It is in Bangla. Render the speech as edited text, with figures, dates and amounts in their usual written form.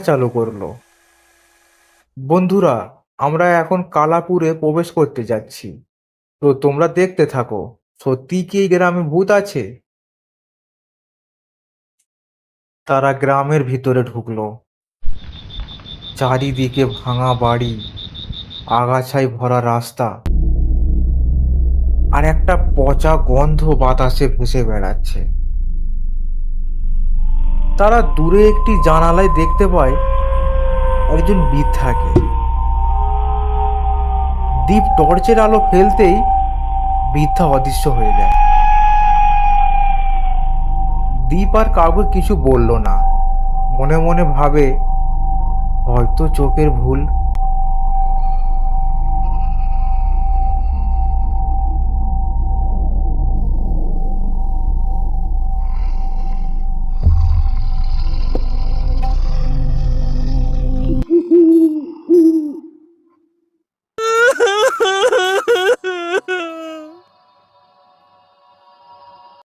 চালু করলো। বন্ধুরা, আমরা এখন কালাপুরে প্রবেশ করতে যাচ্ছি। তো তোমরা দেখতে থাকো, সত্যি কি এই গ্রামে ভূত আছে? তারা গ্রামের ভিতরে ঢুকলো। চারিদিকে ভাঙা বাড়ি, আগাছায় ভরা রাস্তা, আর একটা পচা গন্ধ বাতাসে ভেসে বেড়াচ্ছে। তারা দূরে একটি জানালায় দেখতে পায় একজন বৃদ্ধাকে। দীপ টর্চের আলো ফেলতেই বৃদ্ধা অদৃশ্য হয়ে যায়। দীপ আর কাউকে কিছু বলল না। মনে মনে ভাবে, হয়তো চোখের ভুল।